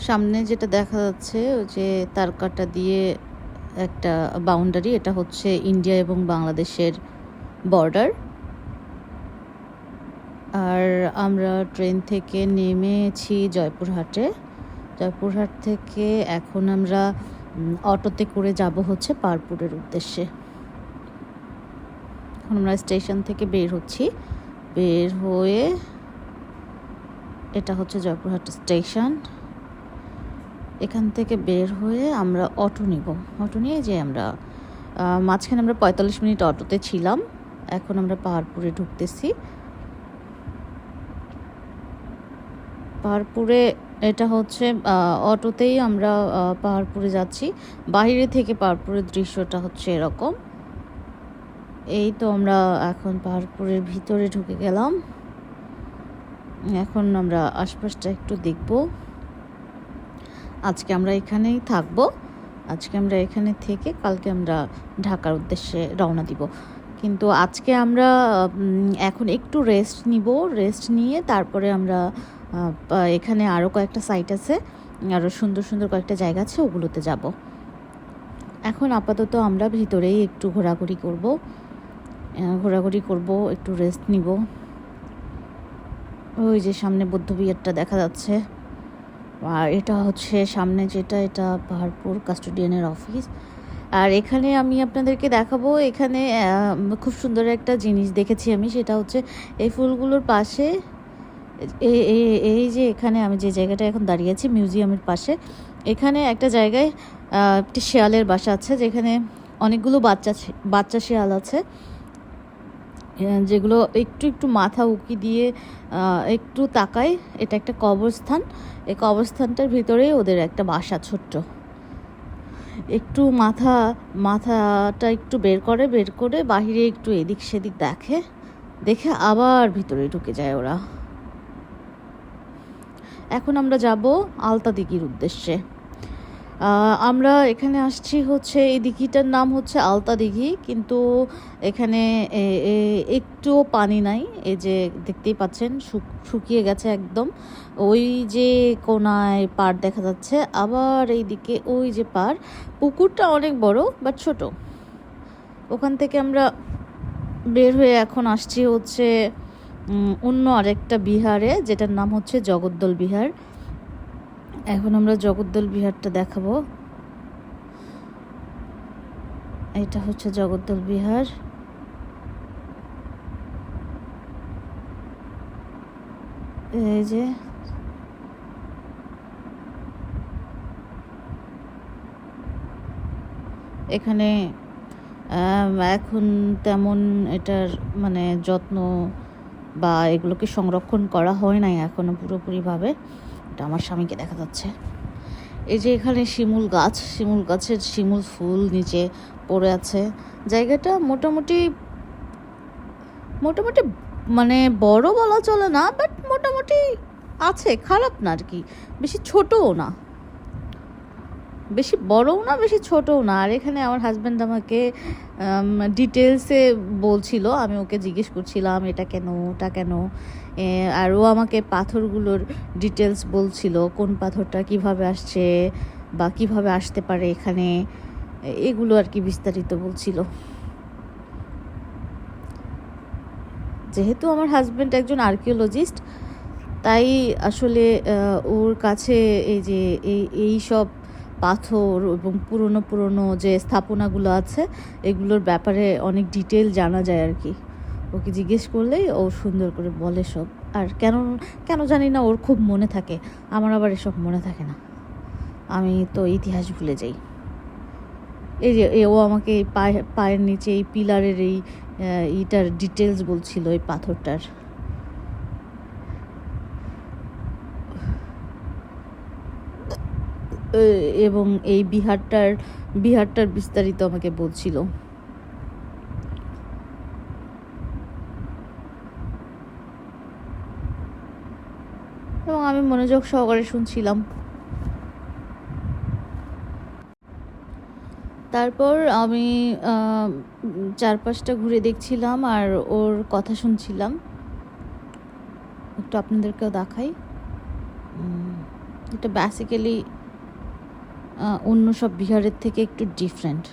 সামনে যেটা দেখা যাচ্ছে ওই যে তারকাটা দিয়ে একটা বাউন্ডারি, এটা হচ্ছে ইন্ডিয়া এবং বাংলাদেশের বর্ডার। আর আমরা ট্রেন থেকে নেমেছি জয়পুরহাটে। জয়পুরহাট থেকে এখন আমরা অটোতে করে যাব হচ্ছে পাহাড়পুরের উদ্দেশ্যে। এখন আমরা স্টেশন থেকে বের হচ্ছি, বের হয়ে এটা হচ্ছে জয়পুরহাট স্টেশন। এখান থেকে বের হয়ে আমরা অটো নিব, অটো নিয়ে যে আমরা মাঝখানে আমরা 45 মিনিট অটোতে ছিলাম, এখন আমরা পাহাড়পুরে ঢুকতেছি। পাহাড়পুরে এটা হচ্ছে অটোতেই আমরা পাহাড়পুরে যাচ্ছি। বাইরে থেকে পাহাড়পুরের দৃশ্যটা হচ্ছে এরকম। এই তো আমরা এখন পাহাড়পুরের ভিতরে ঢুকে গেলাম। এখন আমরা আশপাশটা একটু দেখব। আজকে আমরা এখানেই থাকবো, আজকে আমরা এখানে থেকে কালকে আমরা ঢাকার উদ্দেশ্যে রওনা দিব। কিন্তু আজকে আমরা এখন একটু রেস্ট নিব, রেস্ট নিয়ে তারপরে আমরা এখানে আরও কয়েকটা সাইট আছে, আরও সুন্দর সুন্দর কয়েকটা জায়গা আছে, ওগুলোতে যাব। এখন আপাতত আমরা ভিতরেই একটু ঘোরাঘুরি করব, একটু রেস্ট নিব। ওই যে সামনে বৌদ্ধবিহারটা দেখা যাচ্ছে, আর এটা হচ্ছে সামনে যেটা, এটা পাহাড়পুর কাস্টোডিয়ানের অফিস। আর এখানে আমি আপনাদেরকে দেখাবো, এখানে খুব সুন্দর একটা জিনিস দেখেছি আমি, সেটা হচ্ছে এই ফুলগুলোর পাশে এই যে এখানে আমি যে জায়গাটা এখন দাঁড়িয়ে আছি মিউজিয়ামের পাশে, এখানে একটা জায়গায় একটি শেয়ালের বাসা আছে, যেখানে অনেকগুলো বাচ্চা শেয়াল আছে, যেগুলো একটু একটু মাথা উঁকি দিয়ে একটু তাকায়। এটা একটা কবরস্থান, এই কবরস্থানটার ভিতরেই ওদের একটা বাসা ছোট্ট। একটু মাথাটা একটু বের করে বাহিরে একটু এদিক সেদিক দেখে আবার ভিতরে ঢুকে যায় ওরা। এখন আমরা যাব আলতা দিঘির উদ্দেশ্যে। আমরা এখানে আসছি হচ্ছে, এই দিঘিটার নাম হচ্ছে আলতা দিঘি, কিন্তু এখানে একটুও পানি নাই। এই যে দেখতেই পাচ্ছেন শুকিয়ে গেছে একদম। ওই যে কোনায় পাড় দেখা যাচ্ছে, আবার এইদিকে ওই যে পাড়। পুকুরটা অনেক বড় বাট ছোট। ওখান থেকে আমরা বের হয়ে এখন আসছি হচ্ছে অন্য আরেকটা বিহারে, যেটার নাম হচ্ছে জগদ্দল বিহার। এখন আমরা জগদ্দল বিহারটা দেখাবো। এটা হচ্ছে জগদ্দল বিহার। এই যে এখানে এখন তেমন এটার মানে যত্ন বা এগুলোকে সংরক্ষণ করা হয় নাই এখনো পুরোপুরিভাবে। এটা আমার স্বামীকে দেখা যাচ্ছে। এই যে এখানে শিমুল গাছের শিমুল ফুল নিচে পড়ে আছে। জায়গাটা মোটামুটি মানে বড় বলা চলে না, বাট মোটামুটি আছে, খারাপ না আর কি, বেশি ছোটও না, বেশি বড়ও না, বেশি ছোটও না। আর এখানে আমার হাজব্যান্ড আমাকে ডিটেলসে বলছিল, আমি ওকে জিজ্ঞেস করছিলাম এটা কেন ওটা কেন, আর ও আমাকে পাথরগুলোর ডিটেলস বলছিল, কোন পাথরটা কিভাবে আসছে বা কিভাবে আসতে পারে এখানে, এগুলো আর কি বিস্তারিত বলছিল। যেহেতু আমার হাজব্যান্ড একজন আর্কিওলজিস্ট, তাই আসলে ওর কাছে এই যে এই সব পাথর এবং পুরনো যে স্থাপনাগুলো আছে এগুলোর ব্যাপারে অনেক ডিটেল জানা যায় আর কি। ওকে জিজ্ঞেস করলেই ও সুন্দর করে বলে সব। আর কেন জানি না ওর খুব মনে থাকে, আমার আবার এসব মনে থাকে না, আমি তো ইতিহাস ভুলে যাই। এই যে ও আমাকে এই পায়ের নিচে এই পিলারের এইটার ডিটেলস বলছিল, এই পাথরটার। এবং এই বিহারটার বিস্তারিত আমাকে বলছিল। এবং আমি মনোযোগ সহকারে শুনছিলাম। তারপর আমি চারপাশটা ঘুরে দেখছিলাম আর ওর কথা শুনছিলাম। একটু আপনাদেরকেও দেখাই। এটা বেসিক্যালি অন্য সব বিহারের থেকে একটু ডিফারেন্ট।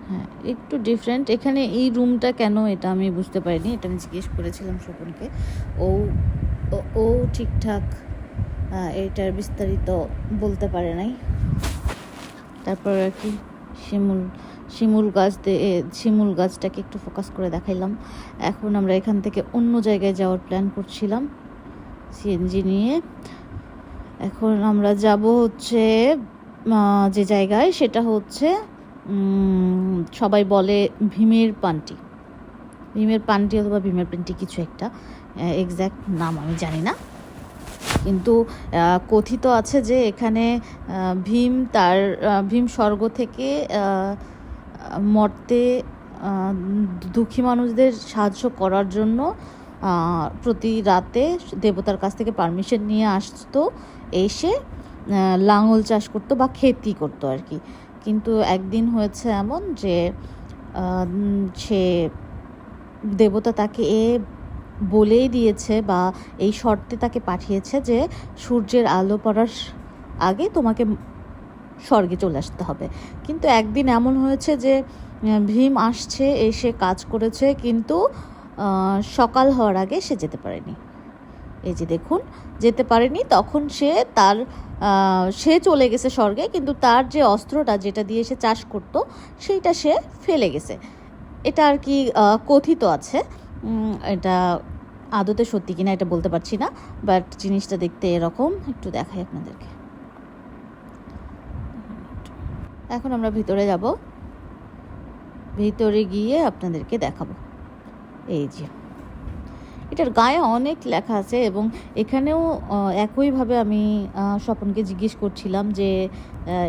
হ্যাঁ, একটু ডিফারেন্ট। এখানে এই রুমটা কেন, এটা আমি বুঝতে পারিনি, এটা আমি জিজ্ঞেস করেছিলাম স্বপনকে। ও ও ঠিকঠাক এটার বিস্তারিত বলতে পারে নাই। তারপর আর কি শিমুল গাছটাকে একটু ফোকাস করে দেখাইলাম। এখন আমরা এখান থেকে অন্য জায়গায় যাওয়ার প্ল্যান করছিলাম সিএনজি নিয়ে। এখন আমরা যাব হচ্ছে যে জায়গায়, সেটা হচ্ছে সবাই বলে ভীমের পান্টি অথবা ভীমের পান্টি কিছু একটা, এক্স্যাক্ট নাম আমি জানি না। কিন্তু কথিত আছে যে এখানে ভীম স্বর্গ থেকে মর্তে দুঃখী মানুষদের সাহায্য করার জন্য প্রতি রাতে দেবতার কাছ থেকে পারমিশন নিয়ে আসতো, এসে লাঙল চাষ করতো বা খেতি করতো আর কি। কিন্তু একদিন হয়েছে এমন যে সে দেবতা তাকে বলেই দিয়েছে বা এই শর্তে তাকে পাঠিয়েছে যে সূর্যের আলো পড়ার আগে তোমাকে স্বর্গে চলে আসতে হবে। কিন্তু একদিন এমন হয়েছে যে ভীম আসছে, এসে কাজ করেছে, কিন্তু সকাল হওয়ার আগে সে যেতে পারেনি। এই যে দেখুন, যেতে পারেনি। তখন সে চলে গেছে স্বর্গে, কিন্তু তার যে অস্ত্রটা যেটা দিয়ে সে চাষ করতো সেইটা সে ফেলে গেছে। এটা আর কি কথিত আছে। এটা আদতে সত্যি কিনা এটা বলতে পারছি না, বাট জিনিসটা দেখতে এরকম। একটু দেখাই আপনাদেরকে। এখন আমরা ভিতরে যাব, ভিতরে গিয়ে আপনাদেরকে দেখাবো। এই যে এটার গায়ে অনেক লেখা আছে, এবং এখানেও একইভাবে আমি স্বপনকে জিজ্ঞেস করছিলাম যে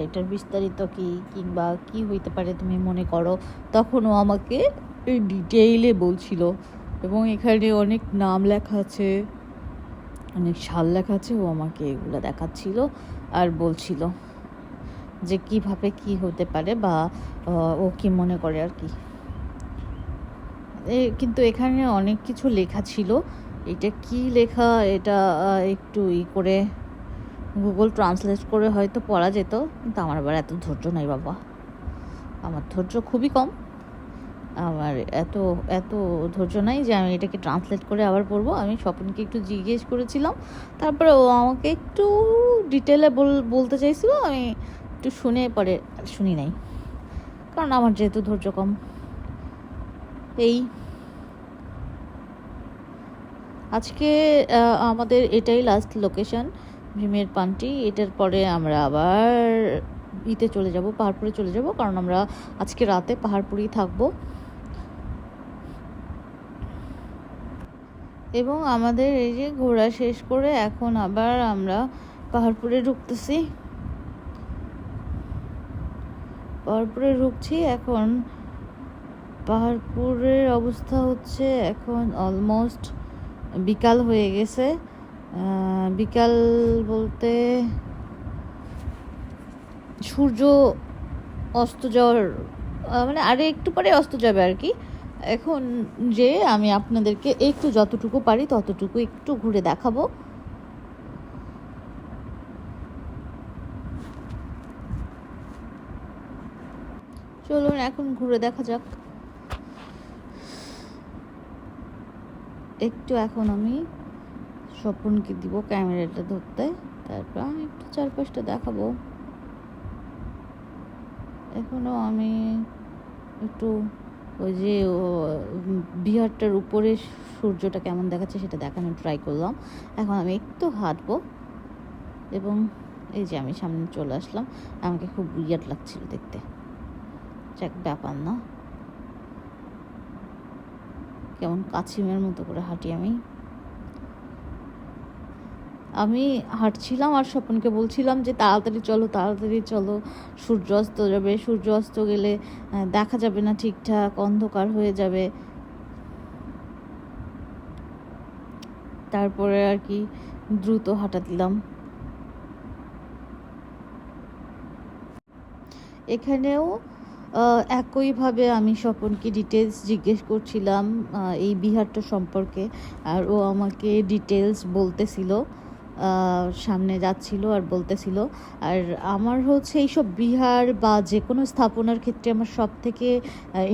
এটার বিস্তারিত কি, কিংবা কি হইতে পারে তুমি মনে করো। তখন ও আমাকে ডিটেইলে বলছিল, এবং এখানে অনেক নাম লেখা আছে, অনেক সাল লেখা আছে। ও আমাকে এগুলো দেখাচ্ছিল আর বলছিল যে কিভাবে কি হতে পারে, বা ও কি মনে করে আর কি। কিন্তু এখানে অনেক কিছু লেখা ছিল। এটা কি লেখা, এটা একটু করে গুগল ট্রান্সলেট করে হয়তো পড়া যেত, কিন্তু আমার আবার এত ধৈর্য নাই বাবা, আমার ধৈর্য খুবই কম। আমার এত ধৈর্য নাই যে আমি এটাকে ট্রান্সলেট করে আবার পড়বো। আমি স্বপনকে একটু জিজ্ঞেস করেছিলাম, তারপরে ও আমাকে একটু ডিটেলে বলতে চাইছিল, আমি একটু শুনি নাই, কারণ আমার যেহেতু ধৈর্য কম। এই আজকে আমাদের এটাই লাস্ট লোকেশন, ভীমের পান্টি। এটার পরে আমরা আবার চলে যাব, পাহাড়পুরে চলে যাব, কারণ আমরা আজকে রাতে পাহাড়পুরেই থাকবো। এবং আমাদের এই যে ঘোরা শেষ করে এখন আবার আমরা পাহাড়পুরে ঢুকতেছি। এখন পাহাড়পুরের অবস্থা হচ্ছে এখন অলমোস্ট বিকাল হয়ে গেছে। বিকাল বলতে সূর্য অস্ত যাওয়ার মানে আরে একটু পরে অস্ত যাবে আর কি। এখন যে আমি আপনাদেরকে একটু যতটুকু পারি ততটুকু একটু ঘুরে দেখাবো। চলুন এখন ঘুরে দেখা যাক। একটু এখন আমি স্বপনকে দিব ক্যামেরাটা ধরতে, তারপর আমি একটু চারপাশটা দেখাবো। এখনো আমি একটু ওই যে বিহারটার উপরে সূর্যটা কেমন দেখাচ্ছে সেটা দেখানোর ট্রাই করলাম। এখন আমি একটু হাঁটবো, এবং এই যে আমি সামনে চলে আসলাম। আমাকে খুব উইয়ার্ড লাগছিল দেখতে, যাক ব্যাপার না, কেমন কাছিমের মতো করে হাঁটি আমি হাঁটছিলাম আর স্বপনকে বলছিলাম যে তাড়াতাড়ি চলো, সূর্য অস্ত যাবে, সূর্য অস্ত গেলে দেখা যাবে না ঠিকঠাক, অন্ধকার হয়ে যাবে। তারপরে আর কি দ্রুত হাঁটা দিলাম। এখানেও একইভাবে আমি স্বপনকে ডিটেলস জিজ্ঞেস করছিলাম এই বিহারটা সম্পর্কে, আর ও আমাকে ডিটেলস বলতেছিল, সামনে যাচ্ছিল আর বলতেছিল। আর আমার হচ্ছে এইসব বিহার বা যে কোনো স্থাপনার ক্ষেত্রে আমার সব থেকে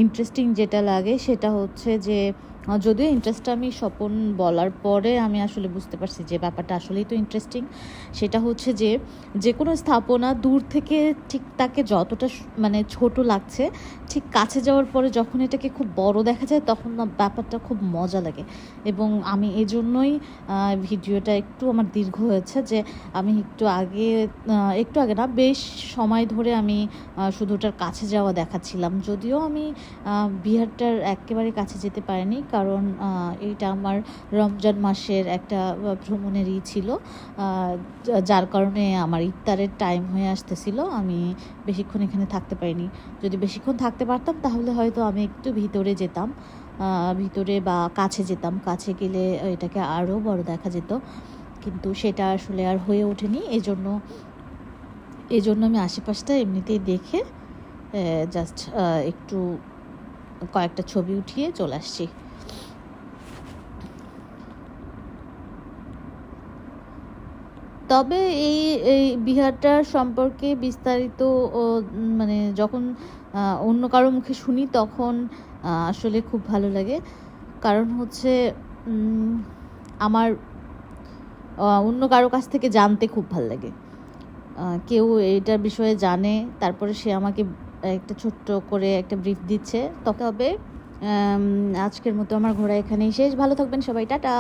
ইন্টারেস্টিং যেটা লাগে সেটা হচ্ছে যে, যদিও ইন্টারেস্টটা আমি স্বপন বলার পরে আমি আসলে বুঝতে পারছি যে ব্যাপারটা আসলেই তো ইন্টারেস্টিং। সেটা হচ্ছে যে, যে কোনো স্থাপনা দূর থেকে ঠিক তাকে যতটা মানে ছোট লাগছে, ঠিক কাছে যাওয়ার পরে যখন এটাকে খুব বড় দেখা যায় তখন না ব্যাপারটা খুব মজা লাগে। এবং আমি এজন্যই ভিডিওটা একটু আমার দীর্ঘ হয়েছে, যে আমি একটু আগে না, বেশ সময় ধরে আমি শুধু ওটার কাছে যাওয়া দেখাচ্ছিলাম। যদিও আমি বিহারটার একেবারে কাছে যেতে পারিনি, কারণ এইটা আমার রমজান মাসের একটা ভ্রমণেরই ছিল, যার কারণে আমার ইফতারের টাইম হয়ে আসতেছিল। আমি বেশিক্ষণ এখানে থাকতে পারিনি। যদি বেশিক্ষণ থাকতে পারতাম তাহলে হয়তো আমি একটু ভিতরে যেতাম, ভিতরে বা কাছে যেতাম। কাছে গেলে এটাকে আরও বড় দেখা যেত, কিন্তু সেটা আসলে আর হয়ে ওঠেনি। এজন্য আমি আশেপাশটা এমনিতেই দেখে জাস্ট একটু কয়েকটা ছবি উঠিয়ে চলে আসছি। তবে এই এই বিহারটার সম্পর্কে বিস্তারিত মানে যখন অন্য কারো মুখে শুনি তখন আসলে খুব ভালো লাগে। কারণ হচ্ছে আমার অন্য কারো কাছ থেকে জানতে খুব ভালো লাগে। কেউ এটার বিষয়ে জানে, তারপরে সে আমাকে একটা ছোট্ট করে একটা ব্রিফ দিচ্ছে। তবে আজকের মতো আমার ঘোরা এখানেই শেষ। ভালো থাকবেন সবাই, টাটা।